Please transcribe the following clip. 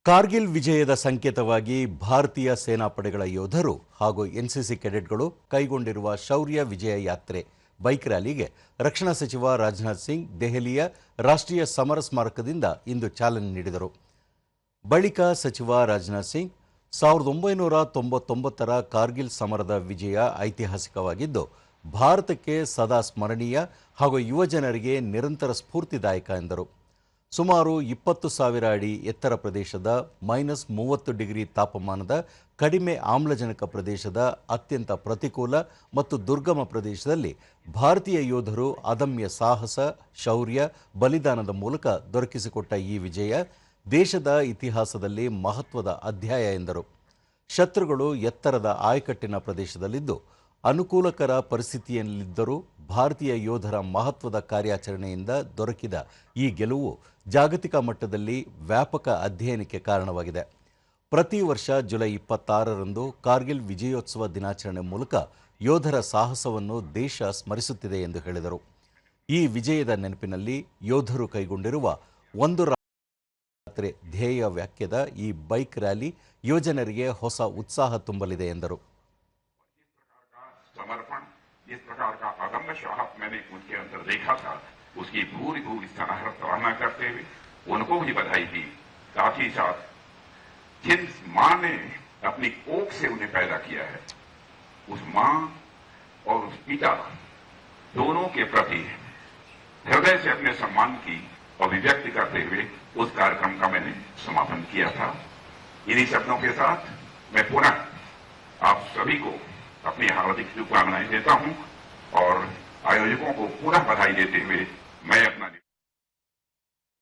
ಕಾರ್ಗಿಲ್ ವಿಜಯದ ಸಂಕೇತವಾಗಿ ಭಾರತೀಯ ಸೇನಾಪಡೆಗಳ ಯೋಧರು ಹಾಗೂ ಎನ್ಸಿಸಿ ಕೆಡೆಟ್ಗಳು ಕೈಗೊಂಡಿರುವ ಶೌರ್ಯ ವಿಜಯ ಯಾತ್ರೆ ಬೈಕ್ ರ್ಯಾಲಿಗೆ ರಕ್ಷಣಾ ಸಚಿವ ರಾಜನಾಥ್ ಸಿಂಗ್ ದೆಹಲಿಯ ರಾಷ್ಟ್ರೀಯ ಸಮರ ಸ್ಮಾರಕದಿಂದ ಇಂದು ಚಾಲನೆ ನೀಡಿದರು. ಬಳಿಕ ಸಚಿವ ರಾಜನಾಥ್ ಸಿಂಗ್ 1999ರ ಕಾರ್ಗಿಲ್ ಸಮರದ ವಿಜಯ ಐತಿಹಾಸಿಕವಾಗಿದ್ದು ಭಾರತಕ್ಕೆ ಸದಾ ಸ್ಮರಣೀಯ ಹಾಗೂ ಯುವಜನರಿಗೆ ನಿರಂತರ ಸ್ಫೂರ್ತಿದಾಯಕ ಎಂದರು. ಸುಮಾರು 20,000 ಅಡಿ ಎತ್ತರ ಪ್ರದೇಶದ -30 ಡಿಗ್ರಿ ತಾಪಮಾನದ ಕಡಿಮೆ ಆಮ್ಲಜನಕ ಪ್ರದೇಶದ ಅತ್ಯಂತ ಪ್ರತಿಕೂಲ ಮತ್ತು ದುರ್ಗಮ ಪ್ರದೇಶದಲ್ಲಿ ಭಾರತೀಯ ಯೋಧರು ಅದಮ್ಯ ಸಾಹಸ, ಶೌರ್ಯ, ಬಲಿದಾನದ ಮೂಲಕ ದೊರಕಿಸಿಕೊಟ್ಟ ಈ ವಿಜಯ ದೇಶದ ಇತಿಹಾಸದಲ್ಲಿ ಮಹತ್ವದ ಅಧ್ಯಾಯ ಎಂದರು. ಶತ್ರುಗಳು ಎತ್ತರದ ಆಯಕಟ್ಟಿನ ಪ್ರದೇಶದಲ್ಲಿದ್ದು ಅನುಕೂಲಕರ ಪರಿಸ್ಥಿತಿಯಲ್ಲಿದ್ದರೂ ಭಾರತೀಯ ಯೋಧರ ಮಹತ್ವದ ಕಾರ್ಯಾಚರಣೆಯಿಂದ ದೊರಕಿದ ಈ ಗೆಲುವು ಜಾಗತಿಕ ಮಟ್ಟದಲ್ಲಿ ವ್ಯಾಪಕ ಅಧ್ಯಯನಕ್ಕೆ ಕಾರಣವಾಗಿದೆ. ಪ್ರತಿ ವರ್ಷ ಜುಲೈ 26ರಂದು ಕಾರ್ಗಿಲ್ ವಿಜಯೋತ್ಸವ ದಿನಾಚರಣೆ ಮೂಲಕ ಯೋಧರ ಸಾಹಸವನ್ನು ದೇಶ ಸ್ಮರಿಸುತ್ತಿದೆ ಎಂದು ಹೇಳಿದರು. ಈ ವಿಜಯದ ನೆನಪಿನಲ್ಲಿ ಯೋಧರು ಕೈಗೊಂಡಿರುವ ಒಂದು ಯಾತ್ರೆ ಧ್ಯೇಯ ವಾಕ್ಯದ ಈ ಬೈಕ್ ರ್ಯಾಲಿ ಯುವಜನರಿಗೆ ಹೊಸ ಉತ್ಸಾಹ ತುಂಬಲಿದೆ ಎಂದರು. समर्पण जिस प्रकार का अगम्य साहस मैंने उनके अंदर देखा था, उसकी भूरी भूरी सराहना करते हुए उनको भी बधाई दी. साथ ही साथ जिस मां ने अपनी कोख से उन्हें पैदा किया है, उस मां और उस पिता दोनों के प्रति हृदय से अपने सम्मान की अभिव्यक्ति करते हुए उस कार्यक्रम का मैंने समापन किया था. इन्हीं शब्दों के साथ मैं पुनः आप सभी को अपनी हार्दिक शुभकामनाएं देता हूं और आयोजकों को पुनः बधाई देते हुए मैं अपना